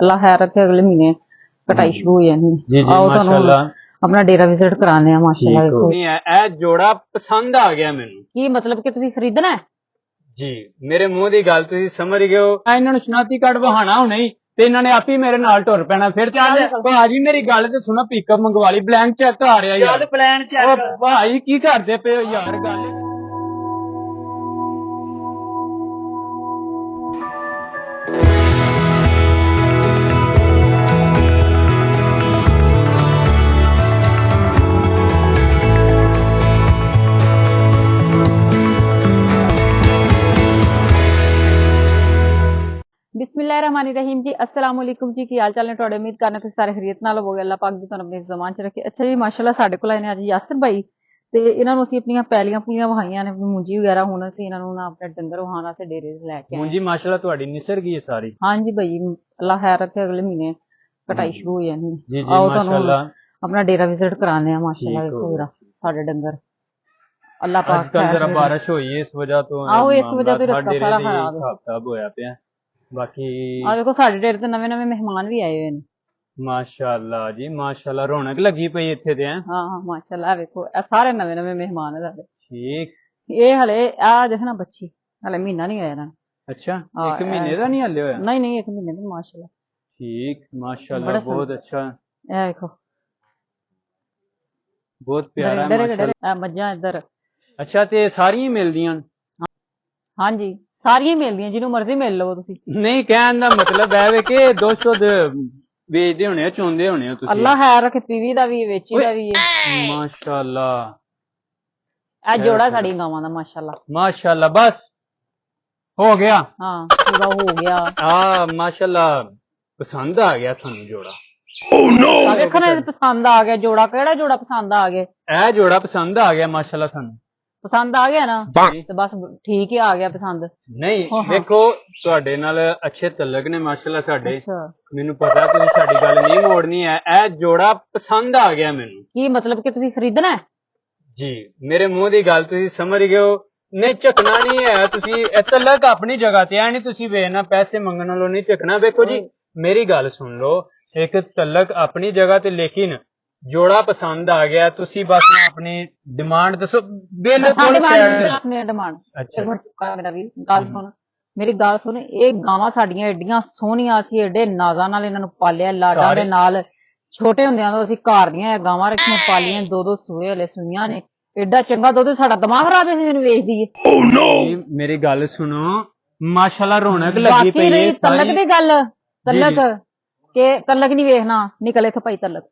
अल्लाह खैर रखे अगले महीने कटाई शुरू हो जानी। जी जी आओ माशाल्लाह। अपना डेरा विजिट कराने हैं माशाल्लाह। ठीक हो। नहीं है ए जोड़ा पसंद आ गया मैनू। की मतलब कि तुसी खरीदना है? जी मेरे मुंह दी गल तुसी समझ गए हो। इन्हां नूं शनाती कार्ड बहाना हो नहीं ते इन्हां ने आप ही मेरे नाल टुर पैना। फिर चल भाजी मेरी गल ते सुनो, पिकअप मंगवा ली, ब्लैंक चेक आ रहा यार। प्लान ओ भाई की करदे पे हो यार गल। बिस्मिल्लाहिर्रहमानिर्रहीम जी, अस्सलाम वालेकुम जी। की हाल चाल ने तुहाडे? उम्मीद करने तुसीं सारे खैरियत नाल होवोगे। अल्लाह पाक जी तुहानूं अपने ज़मान च रखे। अच्छा जी माशाल्लाह साडे कोल आए ने अज यासिर भाई ते इन्हां नूं असीं अपणीਆਂ पैलियां पूलियां वहाईਆਂ ने, मुंजी वगैरह हुण असीं इन्हां नूं ना अपने डंगर वहाण वास्ते डेरे ते लै के आए। मुंजी माशाल्लाह तुहाडी निसर गई है सारी। हाँ जी भाई, अल्लाह खैर रखे अगले महीने कटाई शुरू हो जानी। जी जी आओ तुहानूं माशाल्लाह। अपना डेरा विजिट कराने हैं माशाल्लाह। ठीक हो देखो गया। जरा साडे डंगर अल्लाह पाक आजकल खैर जरा करे। बारिश हुई है इस वजह तो आहो इस वजह तो मामला रस्ता डेरे सारा दी खराब है। हिसाब किताब होया पिया। बाकी आ देखो साडे डेरे ते नवे नवे मेहमान भी आए हुए ने। माशाल्लाह जी माशाल्लाह, रौनक लगी पई इत्थे ते हैं। हाँ हाँ माशाल्लाह, वेखो ए सारे नवे नवे मेहमान है साडे। ठीक। ये हले आ देखना बच्ची हले महीना नहीं होया ना। अच्छा हाँ, एक महीने दा नहीं हले होया? नहीं नहीं, एक महीने दी माशाल्लाह। ठीक माशाल्लाह, बड़ा बहुत अच्छा, ए देखो बहुत प्यारा है डरे माशाल्लाह। मज्जां इधर। अच्छा ते सारियां मिलदियां? हाँ जी सारियां मिलदियां, जिन्नू मर्जी मिल लवो तुसी। नहीं कहने दा मतलब है वे कि दुध बेचदे होने हो, चोंदे होने हो तुसी। अल्लाह खैर रखे, पीवी दा भी वेची दा भी है। माशाल्लाह ए जोड़ा साडी गावां दा माशाल्लाह। माशाल्लाह, बस हो गया। हाँ पूरा हो गया। हाँ माशाल्लाह, पसंद आ गया थानू जोड़ा। देखो ना पसंद आ गया जोड़ा। केड़ा जोड़ा पसंद आ गया? ए जोड़ा पसंद आ गया माशाल्लाह थानू। पसंद आ गया ना तो बस ठीक ही आ गया पसंद। नहीं हाँ, हाँ। देखो ਤੁਹਾਡੇ ਨਾਲ अच्छे तलक ने माशाल्लाह ਸਾਡੇ। अच्छा ਮੈਨੂੰ ਪਤਾ ਤੁਸੀਂ ਸਾਡੀ ਗੱਲ ਨਹੀਂ ਮੋੜਨੀ ਹੈ। ਇਹ ਜੋੜਾ ਪਸੰਦ ਆ ਗਿਆ ਮੈਨੂੰ। की मतलब कि तुसी खरीदना है? ਜੀ ਮੇਰੇ ਮੂੰਹ ਦੀ ਗੱਲ ਤੁਸੀਂ ਸਮਝ ਗਏ ਹੋ। ਨਹੀਂ ਝਕਣਾ ਨਹੀਂ ਹੈ, ਤੁਸੀਂ ਇਹ ਤਲਕ ਆਪਣੀ ਜਗ੍ਹਾ ਤੇ ਹੈ, ਨਹੀਂ ਤੁਸੀਂ ਵੇਖਣਾ ਪੈਸੇ ਮੰਗਣ ਨਾਲੋਂ ਨਹੀਂ ਝਕਣਾ। ਵੇਖੋ ਜੀ ਮੇਰੀ ਗੱਲ ਸੁਣ ਲਓ, ਇੱਕ ਤਲਕ ਆਪਣੀ ਜਗ੍ਹਾ ਤੇ, ਲੇਕਿਨ ਜੋੜਾ ਪਸੰਦ ਆ ਗਿਆ। ਤੁਸੀਂ ਬਸ ਨਾ ਆਪਣੀ ਡਿਮਾਂਡ ਦੱਸੋ। ਬਿਲਕੁਲ डिमांड अच्छा मेरा भी गल सुन, मेरी गल सुन। ये गावां साडियां एडियां सोहणियां, ਅਸੀਂ एडे नाज़ां नाल इन्हां नूं पालिया, लाडां दे नाल। छोटे ਹੁੰਦਿਆਂ ਤੋਂ ਅਸੀਂ ਘਰ ਦੀਆਂ ਗਾਵਾਂ ਰੱਖੀਆਂ ਪਾਲੀਆਂ, ਦੋ ਸੂਏ ਹਲੇ ਸੂਈਆਂ ਨੇ। एडा चंगा दुध, साडा दिमाग खराब है इन्हूं वेच दईए। ओह नो, मेरी गल सुनो माशाल्लाह, रौनक लगी बाकी पई है रही तलक दी गल, तलक जी। के तलक नहीं वेखना, निकल इथों भाई तलक।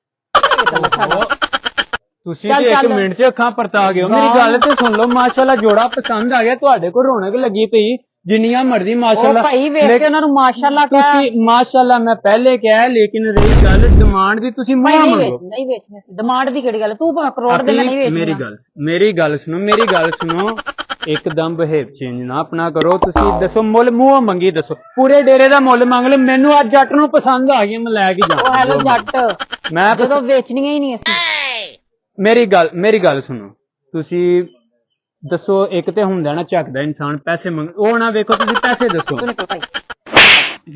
ਤੁਸੀਂ ਤੇ ਇੱਕ ਮਿੰਟ ਚ ਅੱਖਾਂ ਪਰਤਾ ਗਏ ਹੋ। ਮੇਰੀ ਗੱਲ ਤੇ ਸੁਣ ਲਓ, ਮਾਸ਼ਾਅੱਲਾ ਜੋੜਾ ਪਸੰਦ ਆ ਗਿਆ ਤੁਹਾਡੇ ਕੋਲ, ਰੌਣਕ ਲੱਗੀ ਪਈ ਜਿੰਨੀਆਂ ਮਰਜ਼ੀ ਮਾਸ਼ਾਅੱਲਾ। ਭਾਈ ਵੇਖ ਕੇ ਉਹਨਾਂ ਨੂੰ ਮਾਸ਼ਾਅੱਲਾ ਕਹਿ। ਤੁਸੀਂ ਮਾਸ਼ਾਅੱਲਾ ਮੈਂ ਪਹਿਲੇ ਕਿਹਾ, ਲੇਕਿਨ ਰਹੀ ਗੱਲ ਡਿਮਾਂਡ ਦੀ, ਤੁਸੀਂ ਮੂੰਹ ਮੰਗੋ। ਨਹੀਂ ਵੇਚਣੇ ਸੀ, ਡਿਮਾਂਡ ਦੀ ਕਿਹੜੀ ਗੱਲ? ਤੂੰ ਭਾਵੇਂ ਕਰੋੜ ਦੇ, ਮੈਂ ਨਹੀਂ ਵੇਚਣਾ। ਮੇਰੀ ਗੱਲ ਸੁਣੋ ਇੱਕਦਮ ਬਿਹੇਵ ਚੇਂਜ ਨਾ ਆਪਣਾ ਕਰੋ। ਤੁਸੀਂ ਦੱਸੋ ਮੁੱਲ, ਮੂੰਹ ਮੰਗੀ ਦੱਸੋ। ਪੂਰੇ ਡੇਰੇ ਦਾ ਮੁੱਲ ਮੰਗ ਲਓ। ਮੈਨੂੰ ਅੱਜ ਜੱਟ ਨੂੰ ਪਸੰਦ ਆ ਗਈ, ਮੈਂ ਲੈ ਕੇ ਜਾਵਾਂ। ਉਹ ਹੈਲੋ ਜੱਟ, ਮੈਂ ਜਦੋਂ ਵੇਚਣੀਆਂ ਹੀ ਨਹੀਂ ਅਸੀਂ। ਮੇਰੀ ਗੱਲ ਸੁਣੋ, ਤੁਸੀਂ ਦੱਸੋ। ਇੱਕ ਤੇ ਹੁੰਦਾ ਨਾ ਝੱਕਦਾ ਇਨਸਾਨ, ਪੈਸੇ ਮੰਗ, ਉਹ ਨਾ ਵੇਖੋ, ਤੁਸੀਂ ਪੈਸੇ ਦੱਸੋ। ਤੂੰ ਨਿਕਲ ਭਾਈ,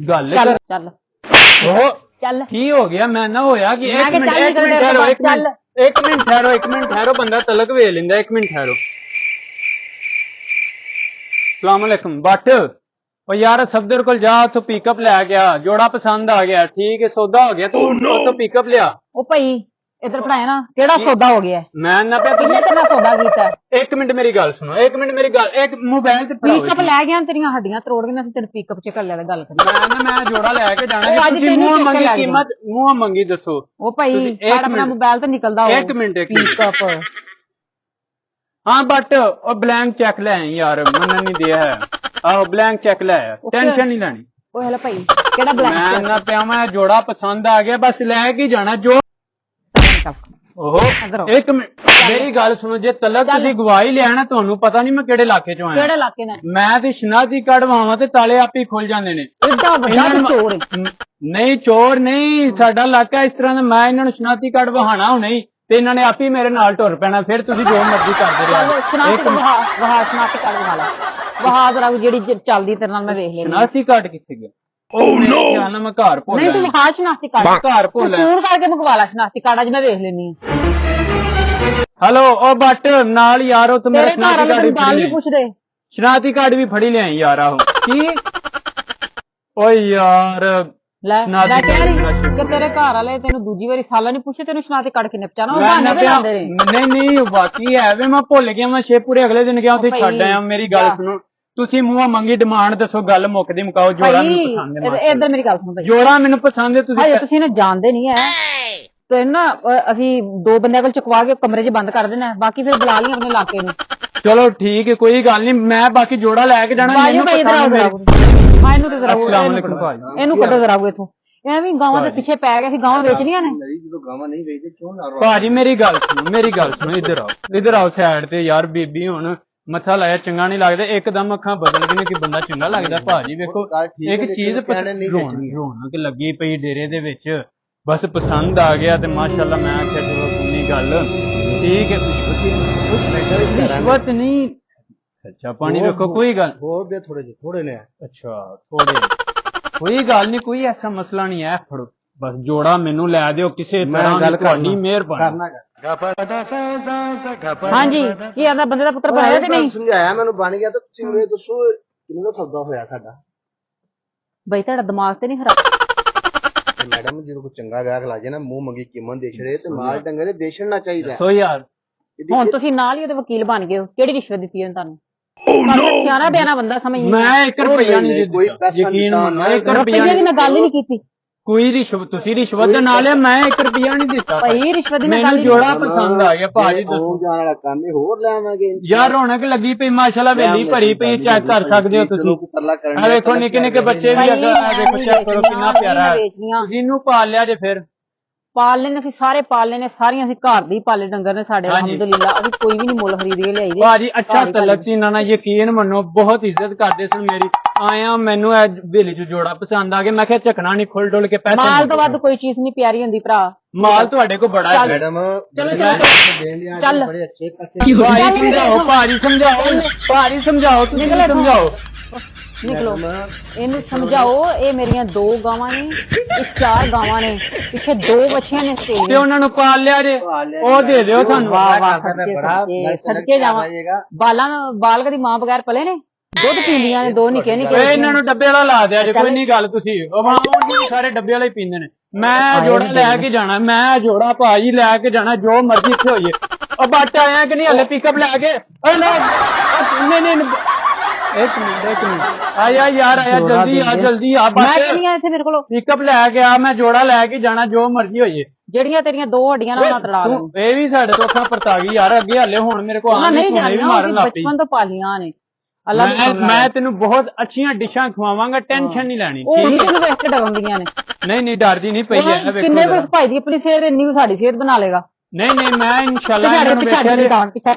ਗੱਲ ਚੱਲ ਚੱਲ ਉਹ ਚੱਲ। ਕੀ ਹੋ ਗਿਆ? ਮੈਂ ਨਾ ਹੋਇਆ ਕਿ ਮੈਂ ਇੱਕ ਕਿਹਾ ਮਿੰਟ ਚੱਲ ਨਿਕਲ ਠਹਿਰੋ, ਚੱਲ। ਇੱਕ ਮਿੰਟ ਠਹਿਰੋ, ਬੰਦਾ ਤਲਕ ਵੇਚ ਲੈਂਦਾ। ਇੱਕ ਮਿੰਟ ਠਹਿਰੋ। ਸਲਾਮ ਅਲੈਕੁਮ ਬੱਟ। ਉਹ ਯਾਰ ਸਫਦਰ ਕੋਲ ਜਾ, ਉੱਥੋਂ ਪਿਕਅਪ ਲੈ ਕੇ ਆ। ਜੋੜਾ ਪਸੰਦ ਆ ਗਿਆ, ਠੀਕ ਹੈ, ਸੌਦਾ ਹੋ ਗਿਆ, ਤੂੰ ਉੱਥੋਂ ਪਿਕਅਪ ਲਿਆ। ਉਹ ਭਾਈ इधर पढ़ाया ना, केड़ा सौदा हो गया? मैं ना पे किन्ने तेरा सौदा कीता? एक मिनट मेरी गल सुनो, एक मिनट मेरी गल, एक मोबाइल ते पिकअप लै गया, तेरियां हड्डियां तरोड़ गईयां, तेन पिकअप च कर लिया गल कर। मैं जोड़ा लेके जाना। अज तेन मंगी कीमत, मुंह मंगी दसो। ओ भाई अपना मोबाइल तो निकलदा हो। एक मिनट पिकअप। हाँ बट और ब्लैंक चेक ले आई यार, मन नहीं दिया है। आहो ब्लैंक चेक ले आया, टेंशन नहीं लेनी। ओ हेलो भाई केड़ा ब्लैंक? मैं ना पिया, मैं जोड़ा पसंद आ गया, बस लेके जाना। जो ओहो एक मिनट मेरी गल सुनो, जे तलक तुसीं गवाही लिया ना, तुहानू पता नहीं मैं किहड़े इलाके चों आया। किहड़े इलाके ने? मैं ते शनाती कढवावां ते ताले आप ही खुल जांदे ने। एडा वड्डा चोर है। नहीं चोर नहीं, साडा इलाका इस तरह दा। मैं इन्हां नूं शनाती कार्ड बहाना हो नहीं ते इन्हां ने आप ही मेरे नाल टुर पैना। फिर तुसीं जो मर्जी करदे रहो। शनाती वहा शनाती कार्ड वहा ला, वहा जरा जेड़ी चलदी तेरे नाल मैं देख लेनी। शनाती कार्ड कित्थे गया? ਉਹ ਮੇਰੇ ਖਿਆਲ ਨਾਲ ਮੈਂ ਘਰ ਭੁੱਲ ਨਹੀਂ ਤੂੰ ਵਿਖਾ ਸ਼ਨਾਖਤੀ ਕਾਰਡ ਘਰ ਭੁੱਲ ਫੋਨ ਕਰਕੇ ਮੰਗਵਾ ਲਾ ਸ਼ਨਾਖਤੀ ਕਾਰਡ ਅੱਜ ਮੈਂ ਵੇਖ ਲੈਣੀ ਆ ਹੈਲੋ ਉਹ ਬੱਟ ਨਾਲ ਯਾਰ ਉਹ ਮੇਰਾ ਤੇਰੇ ਘਰ ਵਾਲੇ ਤੈਨੂੰ ਗੱਲ ਨਹੀਂ ਪੁੱਛਦੇ ਸ਼ਨਾਖਤੀ ਕਾਰਡ ਵੀ ਫੜੀ ਲਿਆਈ ਯਾਰ ਆਹੋ ਕੀ ਓਏ ਯਾਰ ਲੈ ਸ਼ਨਾਖਤੀ ਮੈਂ ਕਹਿ ਰਹੀ ਕਾਰਡ ਕਿ ਤੇਰੇ ਘਰ ਵਾਲੇ ਤੈਨੂੰ ਦੂਜੀ ਵਾਰੀ ਸਾਲਾਂ ਨਹੀਂ ਪੁੱਛੇ ਤੈਨੂੰ ਸ਼ਨਾਖਤੀ ਕਾਰਡ ਕਿੰਨੇ ਪਚਾਣਾ ਉਹ ਮੈਂ ਬਹਾਨੇ ਤੇ ਲਾਉਂਦੇ ਨੇ ਨਹੀਂ ਉਹ ਬਾਕੀ ਹੈ ਵੇ ਮੈਂ ਭੁੱਲ ਗਿਆ ਮੈਂ ਸ਼ੇਪੂਰੇ ਅਗਲੇ ਦਿਨ ਗਿਆ ਉੱਥੇ ਭਾਈ, ਛੱਡ ਆਇਆ ਮੇਰੀ ਗੱਲ ਜਾ। ਸੁਣੋ ਤੁਸੀਂ ਮੂੰਹੋਂ ਮੰਗੀ ਡਿਮਾਂਡ ਦੱਸੋ ਗੱਲ ਮੁੱਕਦੀ ਮੁਕਾਓ ਜੋੜਾ ਮੈਨੂੰ ਪਸੰਦ ਹੈ ਭਾਈ ਇੱਧਰ ਮੇਰੀ ਗੱਲ ਸੁਣੋ ਭਾਈ ਜੋੜਾ ਮੈਨੂੰ ਪਸੰਦ ਹੈ ਭਾਈ ਤੁਸੀਂ ਇਹਨੂੰ ਜਾਣਦੇ ਨਹੀਂ ਹੈ ਤੇ ਨਾ ਅਸੀਂ ਦੋ ਬੰਦਿਆਂ ਕੋਲ ਚੁਕਵਾ ਕੇ ਕਮਰੇ 'ਚ ਬੰਦ ਕਰ ਦੇਣਾ ਬਾਕੀ ਫਿਰ ਬੁਲਾ ਲਈ ਆਪਣੇ ਇਲਾਕੇ ਨੂੰ ਚਲੋ ਠੀਕ ਹੈ ਕੋਈ ਗੱਲ ਨਹੀਂ ਮੈਂ ਬਾਕੀ ਜੋੜਾ ਲੈ ਕੇ ਜਾਣਾ ਬਾਜੂ ਭਾਈ ਇਧਰ ਆਓ ਹਾਂ ਇਹਨੂੰ ਤੇ ਜ਼ਰਾ अस्सलाम वालेकुम भाई। ਇਹਨੂੰ ਕੱਢੋ ਜ਼ਰਾ ਇਥੋਂ ਐਵੇਂ ਗਾਵਾਂ ਦੇ ਪਿੱਛੇ ਪੈ ਗਏ ਸੀ ਗਾਵਾਂ ਵੇਚਣੀਆਂ ਨੇ ਜਦੋਂ ਗਾਵਾਂ ਨਹੀਂ ਵੇਚਦੇ ਕਿਉਂ ਨਾ ਭਾਜੀ ਮੇਰੀ ਗੱਲ ਸੁਣੋ ਇੱਧਰ ਆਓ ਸਾਈਡ ਤੇ ਯਾਰ ਬੀਬੀ ਹੁਣ ਮੱਥਾ ਲਾਇਆ ਚੰਗਾ ਨਹੀਂ ਲੱਗਦਾ ਇੱਕਦਮ ਅੱਖਾਂ ਬਦਲ ਗਈਆਂ ਕਿ ਬੰਦਾ ਚੰਗਾ ਲੱਗਦਾ ਭਾਜੀ ਵੇਖੋ ਇੱਕ ਚੀਜ਼ ਰੌਣਕ ਲੱਗੀ ਪਈ ਡੇਰੇ ਦੇ ਵਿੱਚ ਬਸ ਪਸੰਦ ਆ ਗਿਆ ਤੇ ਮਾਸ਼ਾਅੱਲਾ ਮੈਂ ਆਖਿਆ ਚਲੋ ਸੁਣੀ ਗੱਲ ਠੀਕ ਹੈ ਰਿਸ਼ਵਤ ਨਹੀਂ ਅੱਛਾ ਪਾਣੀ ਵੇਖੋ ਕੋਈ ਗੱਲ ਹੋਰ ਦੇ ਥੋੜੇ ਨੇ ਅੱਛਾ ਥੋੜੇ ਕੋਈ ਗੱਲ ਨਹੀਂ ਕੋਈ ਐਸਾ ਮਸਲਾ ਨਹੀਂ ਹੈ ਫੜੋ ਬਸ ਜੋੜਾ ਮੈਨੂੰ ਲੈ ਦਿਓ ਕਿਸੇ ਤਰ੍ਹਾਂ ਦੀ ਤੁਹਾਡੀ ਮਿਹਰਬਾਨੀ ਹਾਂਜੀ ਕੀ ਆਦਾ ਬੰਦੇ ਦਾ ਪੁੱਤਰ ਬਣਾਇਆ ਤੇ ਨਹੀਂ ਸਮਝਾਇਆ ਮੈਨੂੰ ਬਣ ਗਿਆ ਤਾਂ ਤੁਸੀਂ ਮੈਨੂੰ ਦੱਸੋ ਕਿੰਨਾ ਦਾ ਸੌਦਾ ਹੋਇਆ ਸਾਡਾ ਬਈ ਤੁਹਾਡਾ ਦਿਮਾਗ ਤੇ ਨਹੀਂ ਖਰਾਬ ਮੈਡਮ ਜਦੋਂ ਕੋਈ ਚੰਗਾ ਗਾਹਕ ਲਾ ਜੇ ਨਾ ਮੂੰਹ ਮੰਗੀ ਕੀਮਤ ਦੇ ਛੜੇ ਤੇ ਮਾਲ ਡੰਗਰ ਦੇ ਦੇਸ਼ਣਾ ਚਾਹੀਦਾ ਸੋ ਯਾਰ ਹੁਣ ਤੁਸੀਂ ਨਾਲ ਹੀ ਉਹਦੇ ਵਕੀਲ ਬਣ ਗਏ ਹੋ ਕਿਹੜੀ ਰਿਸ਼ਵਤ ਦਿੱਤੀ ਹੈ ਤੁਹਾਨੂੰ ਸਿਆਣਾ ਬਿਆਣਾ ਬੰਦਾ ਸਮਝ ਨਹੀਂ ਮੈਂ 1 ਰੁਪਿਆ ਨਹੀਂ ਕੋਈ ਦਿੱਤਾ ਪੈਸਾ ਯਕੀਨ ਮੰਨੋ 1 ਰੁਪਈਏ ਰੁਪਿਆ ਦੀ ਮੈਂ ਗੱਲ ਹੀ ਨਹੀਂ ਕੀਤੀ ਕੋਈ ਰਿਸ਼ਵਤ ਤੁਸੀਂ ਰਿਸ਼ਵਤ ਦੇ ਨਾਲ ਹੈ ਮੈਂ 1 ਰੁਪਿਆ ਨਹੀਂ ਦਿੱਤਾ ਭਾਈ ਰਿਸ਼ਵਤ ਦੀ ਮੈਂ ਗੱਲ ਮੈਨੂੰ ਹੀ ਜੋੜਾ ਪਸੰਦ ਆ ਗਿਆ ਭਾਜੀ ਦੱਸੋ ਹੋ ਜਾਣ ਵਾਲਾ ਕੰਮ ਹੈ ਹੋਰ ਲੈਵਾਂਗੇ ਯਾਰ ਰੌਣਕ ਲੱਗੀ ਪਈ ਮਾਸ਼ਾਅੱਲਾ ਵੇਲੀ ਭਰੀ ਪਈ ਚੈੱਕ ਕਰ ਸਕਦੇ ਹੋ ਤੁਸੀਂ ਆ ਵੇਖੋ ਨਿੱਕੇ ਨਿੱਕੇ ਬੱਚੇ ਵੀ ਅੱਗੇ ਆ ਵੇਖੋ ਚੈੱਕ ਕਰੋ ਕਿੰਨਾ ਪਿਆਰਾ ਹੈ ਤੁਸੀਂ ਇਹਨੂੰ ਪਾਲ ਲਿਆ ਜੇ ਫਿਰ ਪਾਲ ਲੈਣੇ ਅਸੀਂ ਸਾਰੇ ਪਾਲ ਲੈਣੇ ਸਾਰੀਆਂ ਅਸੀਂ ਘਰ ਦੇ ਹੀ ਪਾਲੇ ਡੰਗਰ ਨੇ ਸਾਡੇ ਅਲਹਮਦੁਲਿਲਾ ਅਸੀਂ ਕੋਈ ਵੀ ਨਹੀਂ ਮੁੱਲ ਖਰੀਦ ਕੇ ਲਿਆਈ ਦੇ ਭਾਜੀ ਅੱਛਾ ਤਲਕ ਸੀ ਨਾ ਯਕੀਨ ਮੰਨੋ ਬਹੁਤ ਇੱਜ਼ਤ ਕਰਦੇ ਸਨ ਮੇਰੀ ਆਇਆ ਮੈਨੂੰ ਇਹ ਵੇਲੀ ਚ ਜੋੜਾ ਪਸੰਦ ਆ ਗਿਆ ਮੈਂ ਕਿਹਾ ਝਕਣਾ ਨਹੀਂ ਖੁੱਲ ਡੁੱਲ ਕੇ ਪੈਸੇ ਮਾਲ ਤੋਂ ਵੱਧ ਕੋਈ ਚੀਜ਼ ਨਹੀਂ ਪਿਆਰੀ ਹੁੰਦੀ ਭਰਾ ਮਾਲ ਤੁਹਾਡੇ ਕੋਲ ਬੜਾ ਹੈ ਮੈਡਮ ਚੱਲ ਬੜੇ ਅੱਛੇ ਪਾਸੇ ਭਾਜੀ ਸਮਝਾਓ ਤੁਸੀਂ ਸਮਝਾਓ ਨਿਕਲੋ ਇਹਨੂੰ ਸਮਝਾਓ ਇਹ ਮੇਰੀਆਂ 2 ਗਾਵਾਂ ਨੇ ਇਹ 4 ਗਾਵਾਂ ਨੇ ਪਿੱਛੇ 2 ਬੱਚੀਆਂ ਨੇ ਤੇ ਉਹਨਾਂ ਨੂੰ ਪਾਲ ਲਿਆ ਜੇ ਉਹ ਦੇ ਦਿਓ ਤੁਹਾਨੂੰ ਵਾਹ ਵਾਹ ਸਦਕੇ ਜਾਵਾਂ ਬਾਲਕ ਦੀ ਮਾਂ ਬਗੈਰ ਪਲੇ ਨੇ ਦੁੱਧ ਪੀਂਦੀਆਂ ਨੇ 2 ਨਿੱਕੇ ਨਿੱਕੇ ਇਹਨਾਂ ਨੂੰ ਡੱਬੇ ਵਾਲਾ ਲਾ ਦਿਆ ਜੇ ਕੋਈ ਨਹੀਂ ਗੱਲ ਤੁਸੀਂ ਉਹ ਸਾਰੇ ਡੱਬੇ ਵਾਲੇ ਪੀਂਦੇ ਨੇ ਮੈਂ ਜੋੜਾ ਲੈ ਕੇ ਜਾਣਾ ਮੈਂ ਜੋੜਾ ਭਾਜੀ ਲੈ ਕੇ ਜਾਣਾ ਜੋ ਮਰਜ਼ੀ ਇੱਥੇ ਹੋਈਏ ਉਹ ਬੱਟ ਆਇਆ ਕਿ ਨਹੀਂ ਹਲੇ ਪਿਕਅਪ ਲੈ ਕੇ ਨਹੀਂ ਇੱਕ ਮਿੰਟ ਆਇਆ ਯਾਰ ਆਇਆ ਜਲਦੀ ਆ ਮੈਂ ਕਹਿੰਦੀ ਆ ਇੱਥੇ ਮੇਰੇ ਕੋਲ ਪਿਕਅਪ ਲੈ ਕੇ ਆ ਮੈਂ ਜੋੜਾ ਲੈ ਕੇ ਜਾਣਾ ਜੋ ਮਰਜ਼ੀ ਹੋਈਏ ਜਿਹੜੀਆਂ ਤੇਰੀਆਂ 2 ਹੱਡੀਆਂ ਨਾਲ ਤੜਾ ਲੂੰ ਇਹ ਵੀ ਸਾਡੇ ਤੋਂ ਅੱਖਾਂ ਪਰਤਾ ਗਈ ਯਾਰ ਅੱਗੇ ਹਲੇ ਹੁਣ ਮੇਰੇ ਕੋਲ ਆਣੇ ਵੀ ਮਾਰਨ ਲੱਗ ਪਈ ਬਚਪਨ ਤੋਂ ਪਾਲੀਆਂ ਨੇ ਮੈਂ ਤੈਨੂੰ ਬਹੁਤ ਅੱਛੀਆਂ ਡਿਸ਼ਾਂ ਖਵਾਵਾਂਗਾ ਟੈਨਸ਼ਨ ਨਹੀਂ ਲੈਣੀ ਉਹ ਨਹੀਂ ਤੈਨੂੰ ਵੇਖ ਕੇ ਡਰਦੀਆਂ ਨੇ ਨਹੀਂ ਡਰਦੀ ਨਹੀਂ ਪਈ ਹੈ ਵੇਖੋ ਕਿੰਨੇ ਕੁ ਭਾਈ ਦੀ ਆਪਣੀ ਸਿਹਤ ਇੰਨੀ ਵੀ ਸਾਡੀ ਸਿਹਤ ਬਣਾ ਲੇਗਾ ਨਹੀਂ ਮੈਂ ਇਨਸ਼ਾਅੱਲਾ ਇਹਨਾਂ ਨੂੰ ਵੇਖਿਆ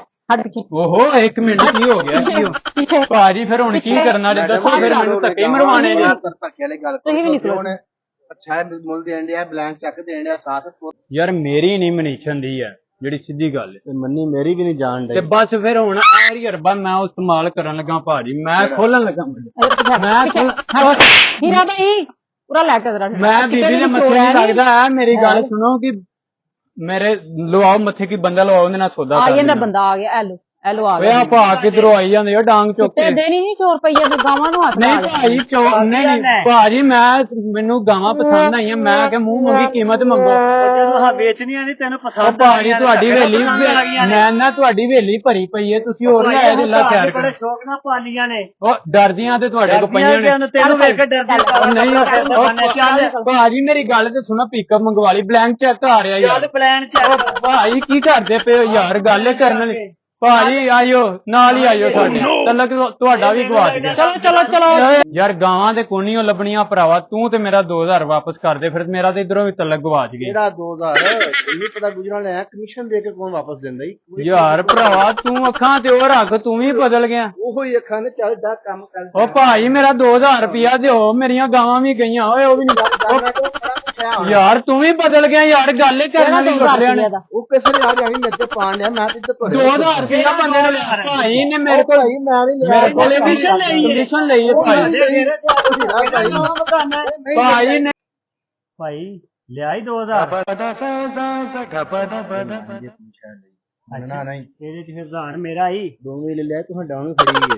ਓਹੋ 1 ਮਿੰਟ ਕੀ ਹੋ ਗਿਆ ਭਾਜੀ ਫਿਰ ਹੁਣ ਕੀ ਕਰਨਾ ਜੇ ਦੱਸੋ ਫਿਰ ਮੈਨੂੰ ਧੱਕੇ ਮਰਵਾਣੇ ਨੇ ਧੱਕੇ ਵਾਲੀ ਗੱਲ ਤੁਸੀਂ ਵੀ ਨਿਕਲੋ ਅੱਛਾ ਮੁੱਲ ਦੇਣ ਡਿਆ ਬਲੈਂਕ ਚੱਕ ਦੇਣ ਡਿਆ ਸਾਥ ਯਾਰ ਮੇਰੀ ਨਹੀਂ ਮਨੀਸ਼ਨ ਦੀ ਹੈ ਜਿਹੜੀ ਸਿੱਧੀ ਗੱਲ ਹੈ ਤੇ ਮੰਨੀ ਮੇਰੀ ਵੀ ਨਹੀਂ ਜਾਣ ਤੇ ਬਸ ਫਿਰ ਹੁਣ ਆਰੀ ਅਰਬਾ ਮੈਂ ਉਹ ਇਸਤੇਮਾਲ ਕਰਨ ਲੱਗਾ ਭਾਜੀ ਮੈਂ ਖੋਲਣ ਲੱਗਾ ਹੀਰਾ ਭਾਈ ਪੂਰਾ ਲੈ ਕੇ ਜ਼ਰਾ ਮੈਂ ਬੀਬੀ ਦੇ ਮੱਥੇ ਨਹੀਂ ਲੱਗਦਾ ਹੈ ਮੇਰੀ ਗੱਲ ਸੁਣੋ ਕਿ ਮੇਰੇ ਲਵਾਓ ਮੱਥੇ ਕੀ ਬੰਦਾ ਲਵਾਓ ਉਹਦੇ ਨਾਲ ਸੌਦਾ ਆ ਜਾਂਦਾ ਬੰਦਾ ਆ ਗਿਆ ਐਲੋ ਆ ਓਏ ਆ ਭਾ ਕਿਧਰੋਂ ਆਈ ਜਾਂਦੇ ਹੋ ਡਾਂਗ ਚੁੱਕ ਕੇ ਦੇਣੀ ਨਹੀਂ 4 ਰੁਪਈਆ ਤੇ ਗਾਵਾਂ ਨੂੰ ਹੱਥ ਨਹੀਂ ਭਾਜੀ ਨਹੀਂ ਭਾਜੀ ਮੈਨੂੰ ਗਾਵਾਂ ਪਸੰਦ ਆਈਆਂ ਮੈਂ ਕਿ ਮੂੰਹ ਮੰਗੀ ਕੀਮਤ ਮੰਗੋ ਜਦੋਂ ਵੇਚਣੀਆਂ ਨਹੀਂ ਤੈਨੂੰ ਪਸੰਦ ਭਾਜੀ ਤੁਹਾਡੀ ਵੇਲੀ ਮੈਂ ਨਾ ਤੁਹਾਡੀ ਵੇਲੀ ਭਰੀ ਪਈ ਹੈ ਤੁਸੀਂ ਹੋਰ ਲੈ ਆਏ ਅੱਲਾ ਖੈਰ ਬੜੇ ਸ਼ੌਕ ਨਾਲ ਪਾਲੀਆਂ ਨੇ ਉਹ ਡਰਦੀਆਂ ਤੇ ਤੁਹਾਡੇ ਕੋ ਪਈਆਂ ਨੇ ਤੈਨੂੰ ਵੇਖ ਕੇ ਡਰਦੀ ਨਹੀਂ ਭਾਜੀ ਮੇਰੀ ਗੱਲ ਤੇ ਸੁਣੋ ਪਿਕਅਪ ਮੰਗਵਾ ਲਈ ਬਲੈਂਕ ਚੈੱਕ ਆ ਰਿਹਾ ਯਾਰ ਪਲਾਨ ਚ ਭਾਈ ਕੀ ਕਰਦੇ ਪਏ ਹੋ ਯਾਰ ਗੱਲ ਕਰਨ ਲਈ ਭਾਜੀ ਆਇਓ ਨਾਲ ਹੀ ਆਇਓ ਸਾਡੇ ਤਲਕ ਤੁਹਾਡਾ ਵੀ ਗਵਾਚ ਗਿਆ ਚਲੋ ਯਾਰ ਗਾਵਾਂ ਦੇ ਕੋਨੀਓ ਲੱਭਣੀਆਂ ਭਰਾਵਾ ਤੂੰ ਤੇ ਮੇਰਾ 2000 ਵਾਪਸ ਕਰ ਦੇ ਫਿਰ ਮੇਰਾ ਤੇ ਇਧਰੋਂ ਵੀ ਤਲਕ ਗਵਾਚ ਗਿਆ ਕਿਹੜਾ 2000 ਇਹ ਪਤਾ ਗੁਜਰਾਂ ਲੈ ਕਮਿਸ਼ਨ ਦੇ ਕੇ ਕੌਣ ਵਾਪਸ ਦਿੰਦਾ ਈ ਯਾਰ ਭਰਾਵਾ ਤੂੰ ਅੱਖਾਂ ਤੇ ਉਹ ਰੱਖ ਤੂੰ ਵੀ ਬਦਲ ਗਿਆ ਉਹੋ ਹੀ ਅੱਖਾਂ ਨੇ ਚੱਲ ਦਾ ਕੰਮ ਕਰ ਉਹ ਭਾਈ ਮੇਰਾ 2000 ਰੁਪਇਆ ਦਿਓ ਮੇਰੀਆਂ ਗਾਵਾਂ ਵੀ ਗਈਆਂ ਓਏ ਉਹ ਵੀ ਨਹੀਂ ਯਾਰ ਤੂੰ ਵੀ ਬਦਲ ਗਿਆ ਯਾਰ, ਗੱਲ ਹੀ ਕਰਨ ਵਾਲੀ ਲੁੱਟਰਿਆ ਨੇ। ਉਹ ਕਿਸੇ ਨੇ ਆ ਜਾਈ ਮੇਰੇ ਤੇ ਪਾਣ ਲਿਆ, ਮੈਂ ਤੇ ਇੱਧਰ ਤੁਹਾਡੇ 2000 ਰੁਪਇਆ ਬੰਦੇ ਨੇ ਲਿਆ ਭਾਈ ਨੇ ਮੇਰੇ ਕੋਲ, ਭਾਈ ਮੈਂ ਨਹੀਂ ਲਿਆ, ਮੇਰੇ ਕੋਲ ਕਮਿਸ਼ਨ ਲਈ ਹੈ ਭਾਈ ਨੇ। ਭਾਈ ਲਿਆ ਹੀ 2000 ਨਾ ਨਹੀਂ ਇਹਦੇ ਚ ਫਿਰ ਧਾਨ ਮੇਰਾ ਹੀ ਦੋਵੇਂ ਲੈ ਲਿਆ, ਤੁਹਾਡਾ ਉਹਨੂੰ ਖੜੀ ਹੈ।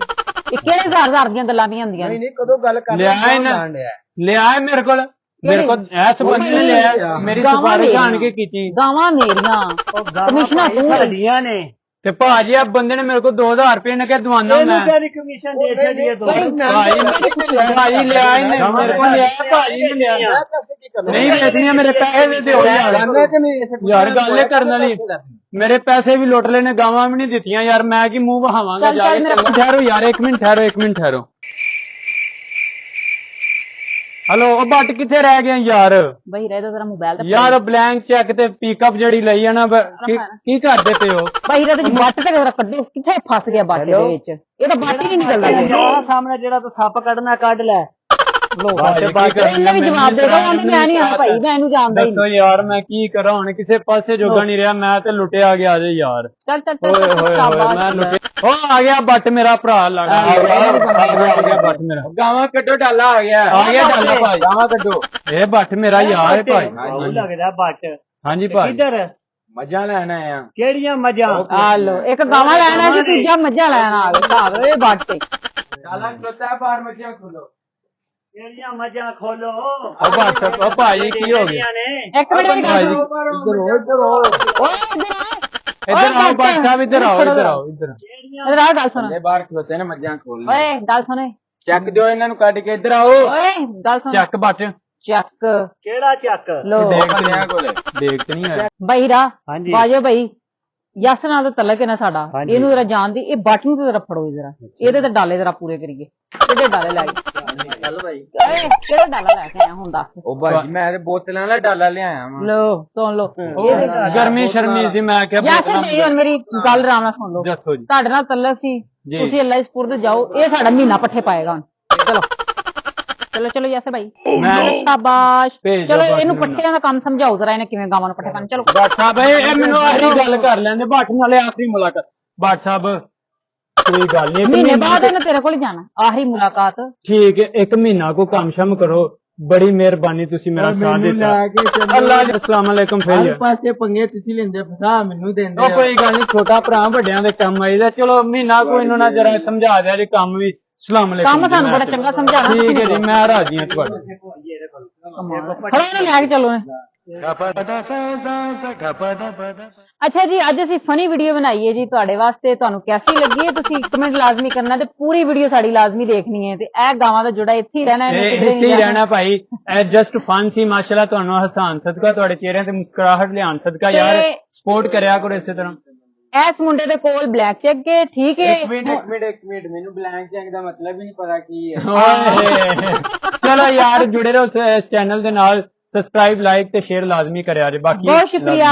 ਇਹ ਕਿਹੜੇ ਹਜ਼ਾਰ ਦੀਆਂ ਗੱਲਾਂ ਨਹੀਂ ਹੁੰਦੀਆਂ ਨਹੀਂ ਨਹੀਂ ਕਦੋਂ ਗੱਲ ਕਰ ਲਿਆ ਇਹਨਾਂ ਲਿਆ ਹੈ ਮੇਰੇ ਕੋਲ ਐਸ ਬੰਦੇ ਨੇ ਲਿਆ, ਮੇਰੀ ਸਿਫਾਰਿਸ਼ ਆਣ ਕੇ ਕੀਤੀ। ਗਾਵਾਂ ਮੇਰੀਆਂ ਕਮਿਸ਼ਨਾਂ ਤੂੰ ਸਾਡੀਆਂ ਨੇ ਤੇ ਭਾਜੀ ਆ ਬੰਦੇ ਨੇ ਮੇਰੇ ਕੋਲ 2000 ਰੁਪਏ ਨੇ ਕਿਹਾ ਦਵਾਨਾ ਮੈਂ ਇਹਨੂੰ ਕਿਹੜੀ ਕਮਿਸ਼ਨ ਦੇ ਛੱਡੀ ਹੈ ਦੋ ਭਾਜੀ ਲਿਆ ਇਹਨੇ ਮੇਰੇ ਕੋਲ ਲਿਆ, ਭਾਜੀ ਨੇ ਲਿਆ। ਮੈਂ ਪੈਸੇ ਕੀ ਕਰਨਾ ਨਹੀਂ ਵੇਚਣੀਆਂ, ਮੇਰੇ ਪੈਸੇ ਦੇ ਦਿਓ ਯਾਰ। ਜਾਣਦਾ ਕਿ ਨਹੀਂ ਯਾਰ ਗੱਲ ਕਰਨ ਵਾਲੀ, ਮੇਰੇ ਪੈਸੇ ਵੀ ਲੁੱਟ ਲਏ ਨੇ, ਗਾਵਾਂ ਵੀ ਨਹੀਂ ਦਿੱਤੀਆਂ ਯਾਰ, ਮੈਂ ਕੀ ਮੂੰਹ ਵਹਾਵਾਂਗਾ ਜਾ ਕੇ। ਠਹਿਰੋ ਯਾਰ, ਇੱਕ ਮਿੰਟ ਠਹਿਰੋ। ਹਲੋ, ਉਹ ਬੱਟ ਕਿੱਥੇ ਰਹਿ ਗਿਆ ਯਾਰ? ਬਈ ਰਹਿ ਤੇਰਾ ਮੋਬਾਈਲ ਤੇ ਯਾਰ ਬਲੈਂਕ ਚੈੱਕ ਤੇ ਪਿਕਅਪ ਜਿਹੜੀ ਲਈ ਆ ਨਾ, ਕੀ ਕਰਦੇ ਪਏ ਹੋ? ਬਈ ਰਹਿ ਤੇ ਬੱਟ ਤੇ ਜਰਾ ਕੱਢੋ, ਕਿੱਥੇ ਫਸ ਗਿਆ ਬੱਟ ਦੇ ਵਿੱਚ? ਇਹ ਤਾਂ ਬੱਟ ਹੀ ਨਹੀਂ ਨਿਕਲਦਾ ਜੇ। ਸਾਹਮਣੇ ਜਿਹੜਾ ਤੂੰ ਸੱਪ ਕੱਢਣਾ ਕੱਢ ਲੈ। ਇਹਨੇ ਵੀ ਜਵਾਬ ਦੇ ਦੋ, ਉਹਨੇ ਮੈਂ ਨਹੀਂ ਆ ਭਾਈ, ਮੈਂ ਇਹਨੂੰ ਜਾਣਦਾ ਹੀ ਦੱਸੋ ਨਹੀਂ। ਯਾਰ ਮੈਂ ਕੀ ਕਰਾਂ ਹੁਣ, ਕਿਸੇ ਪਾਸੇ ਜੋਗਾ ਨਹੀਂ ਰਿਹਾ, ਮੈਂ ਤੇ ਲੁੱਟਿਆ ਗਿਆ ਜੇ ਯਾਰ। ਚੱਲ ਚੱਲ ਓਏ ਚੱਲ ਹੋਏ ਹੋਏ ਸ਼ਾਬਾਸ਼। ਮੈਂ ਲੁੱਟਿਆ। ਉਹ ਆ ਗਿਆ ਬੱਟ ਮੇਰਾ ਭਰਾ ਲਗਾ, ਆ ਗਿਆ ਬੱਟ ਮੇਰਾ। ਗਾਵਾਂ ਕੱਢੋ, ਡਾਲਾ ਆ ਗਿਆ ਡਾਲਾ ਭਾਈ, ਗਾਵਾਂ ਕੱਢੋ। ਇਹ ਬੱਟ ਮੇਰਾ ਯਾਰ ਹੈ ਭਾਈ। ਉਹ ਲੱਗਦਾ ਬੱਟ ਹਾਂਜੀ ਭਾਈ, ਕਿੱਧਰ ਮੱਝਾਂ ਲੈਣ ਆਏ ਆ। ਕਿਹੜੀਆਂ ਮੱਝਾਂ? ਆ ਲੋ, ਇੱਕ ਗਾਵਾਂ ਲੈਣਾ ਜੀ, ਦੂਜਾ ਮੱਝਾਂ ਲੈਣਾ ਆ ਗਿਆ ਘਰ ਇਹ ਬੱਟ ਤੇ। ਡਾਲਾ ਖਲੋਤਾ ਬਾਹਰ, ਮੱਝਾਂ ਖੋਲੋ। ਕਿਹੜੀਆਂ ਮੱਝਾਂ ਖੋਲੋ? ਉਹ ਬੱਟ, ਉਹ ਭਾਜੀ ਕੀ ਹੋ ਗਿਆ? ਇੱਕ ਮਿੰਟ ਮੇਰੀ ਗੱਲ ਸੁਣੋ। ਇੱਧਰ ਹੋ, ਇੱਧਰ ਹੋ। ਓਏ ਇੱਧਰ ਆ। ਇੱਧਰ ਆਓ ਬੱਟ ਸਾਹਿਬ, ਇੱਧਰ ਆਓ ਇੱਧਰ ਇੱਧਰ ਆ, ਗੱਲ ਸੁਣ। ਬਾਹਰ ਖਲੋਤੇ ਨੇ, ਮੱਝਾਂ ਖੋਲ ਓਏ ਗੱਲ ਸੁਣ। ਚੱਕ ਦਿਓ ਇਹਨਾਂ ਨੂੰ, ਕੱਢ ਕੇ ਇੱਧਰ ਆਓ। ਓਏ ਗੱਲ ਸੁਣ। ਚੱਕ ਬੱਟ ਚੱਕ ਕਿਹੜਾ ਚੱਕ? ਲੋ ਦੇਖ ਬੰਦਿਆਂ ਕੋਲੇ ਦੇਖ ਤੇ ਨਹੀਂ ਆਇਆ। ਬਈਰਾ ਹਾਂਜੀ। ਬਾਜੋ ਬਈ, ਯਸ ਨਾਲ ਤਾਂ ਤਲਕ ਹੈ ਨਾ ਸਾਡਾ, ਹਾਂਜੀ। ਇਹਨੂੰ ਜਰਾ ਜਾਣਦੀ, ਇਹ ਬੱਟ ਨੂੰ ਜਰਾ ਫੜੋ ਜਰਾ, ਇਹਦੇ ਤੇ ਡਾਲੇ ਜਰਾ ਪੂਰੇ ਕਰੀਏ। ਕਿਹੜੇ ਡਾਲੇ ਲੈ ਗਏ? ਚੱਲ ਭਾਈ। ਓਏ ਕਿਹੜਾ ਡਾਲਾ ਲੈ ਕੇ ਆਇਆ ਹੁਣ ਦੱਸ? ਉਹ ਭਾਜੀ ਮੈਂ ਤੇ ਬੋਤਲਾਂ ਦਾ ਡਾਲਾ ਲਿਆਇਆ ਵਾਂ। ਲੋ ਸੁਣ ਲੋ, ਗਰਮੀ ਸ਼ਰਮੀ ਸੀ, ਮੈਂ ਕਿਹਾ ਯਸ ਨਹੀਂ, ਹੁਣ ਮੇਰੀ ਗੱਲ ਆਰਾਮ ਨਾਲ ਸੁਣ ਲੋ। ਦੱਸੋ ਜੀ। ਤੁਹਾਡੇ ਨਾਲ ਤਲਕ ਸੀ, ਜੀ। ਤੁਸੀਂ ਅੱਲਾ ਸਪੁਰਦ ਜਾਓ, ਇਹ ਸਾਡਾ ਮਹੀਨਾ ਪੱਠੇ ਪਾਏਗਾ ਹੁਣ। ਚਲੋ ਚਲੋ ਚਲੋ ਯਸ ਭਾਈ, ਸ਼ਾਬਾਸ਼। ਭੇਜ ਚਲੋ ਦਿਓ ਇਹਨੂੰ ਬਾਕੀ ਪੱਠਿਆਂ ਦਾ ਕੰਮ ਸਮਝਾਓ ਜਰਾ, ਇਹਨੇ ਕਿਵੇਂ ਗਾਵਾਂ ਨੂੰ ਪੱਠੇ ਪਾਣ। ਚਲੋ ਬਾਟ ਸਾਹਿਬ ਇਹ ਮੈਨੂੰ ਆਖਰੀ ਗੱਲ ਕਰ ਲੈਂਦੇ, ਬਾਟ ਨਾਲੇ ਆਖਰੀ ਮੁਲਾਕਾਤ। ਬਾਟ ਸਾਹਿਬ ਕੋਈ ਗੱਲ ਨਹੀਂ, ਮਹੀਨੇ ਬਾਅਦ ਇਹਨੇ ਤੇਰੇ ਕੋਲ ਜਾਣਾ, ਆਖਰੀ ਮੁਲਾਕਾਤ। ਠੀਕ ਹੈ, ਇੱਕ ਮਹੀਨਾ ਕੋ ਕੰਮ ਸ਼ਮ ਕਰੋ, ਬੜੀ ਮਿਹਰਬਾਨੀ, ਤੁਸੀਂ ਮੇਰਾ ਸਾਥ ਦਿੱਤਾ। ਅੱਲਾਹ ਜੀ, अस्सलाम वालेकुम। ਫਿਰ ਪਾਸੇ ਪੰਗੇ ਤੁਸੀਂ ਲੈਂਦੇ, ਫਸਾ ਮੈਨੂੰ ਦਿੰਦੇ। ਉਹ ਕੋਈ ਗੱਲ ਨਹੀਂ, ਛੋਟਾ ਭਰਾ ਵੱਡਿਆਂ ਦੇ ਕੰਮ ਆਈਦਾ। ਚਲੋ ਮਹੀਨਾ ਕੋਈ ਇਹਨਾਂ ਨਾਲ ਜਰਾ ਸਮਝਾ ਦਿਆ ਜੇ ਕੰਮ ਵੀ। अस्सलाम वालेकुम। ਕੰਮ ਤੁਹਾਨੂੰ ਬੜਾ ਚੰਗਾ ਸਮਝਾਣਾ। ਠੀਕ ਹੈ ਜੀ, ਮੈਂ ਰਾਜੀ ਹਾਂ ਤੁਹਾਡਾ। ਖੜੋ ਇਹਨੂੰ ਲੈ ਕੇ ਚੱਲੋ। ਅੱਛਾ ਜੀ, ਅੱਜ ਅਸੀਂ ਫਨੀ ਵੀਡੀਓ ਬਣਾਈ ਹੈ ਜੀ ਤੁਹਾਡੇ ਵਾਸਤੇ। ਤੁਹਾਨੂੰ ਕੈਸੀ ਲੱਗੀ ਹੈ ਤੁਸੀਂ ਕਮੈਂਟ ਲਾਜ਼ਮੀ ਕਰਨਾ, ਤੇ ਪੂਰੀ ਵੀਡੀਓ ਸਾਡੀ ਲਾਜ਼ਮੀ ਦੇਖਣੀ ਹੈ। ਤੇ ਇਹ ਗਾਵਾਂ ਦਾ ਜੁੜਾ ਇੱਥੇ ਹੀ ਰਹਿਣਾ, ਇਹਨੇ ਕਿਧਰੇ ਇੱਥੇ ਨਹੀਂ ਹੀ ਜਾਣਾ। ਰਹਿਣਾ ਭਾਈ। ਇਹ ਜਸਟ ਫਨ ਸੀ, ਮਾਸ਼ਾਅੱਲਾ। ਤੁਹਾਨੂੰ ਹਸਾਨ ਸਦਕਾ, ਤੁਹਾਡੇ ਚਿਹਰਿਆਂ ਤੇ ਮੁਸਕਰਾਹਟ ਲਿਆਉਣ ਸਦਕਾ ਯਾਰ ਸਪੋਰਟ ਕਰਿਆ ਕਰੋ ਇਸੇ ਤਰ੍ਹਾਂ। ਇਸ ਮੁੰਡੇ ਦੇ ਕੋਲ ਬਲੈਕ ਚੈੱਕ ਹੈ, ਠੀਕ ਹੈ। ਇੱਕ ਮਿੰਟ ਮੈਨੂੰ ਬਲੈਂਕ ਚੈੱਕ ਦਾ ਮਤਲਬ ਹੀ ਨਹੀਂ ਪਤਾ ਕੀ ਹੈ। ਓਏ ਚਲੋ ਯਾਰ, ਜੁੜੇ ਰਹੋ ਇਸ ਚੈਨਲ ਦੇ ਨਾਲ। ਸਬਸਕ੍ਰਾਈਬ, ਲਾਈਕ ਤੇ ਸ਼ੇਅਰ ਲਾਜ਼ਮੀ ਕਰਿਆ ਜੇ। ਬਾਕੀ ਬਹੁਤ ਸ਼ੁਕਰੀਆ।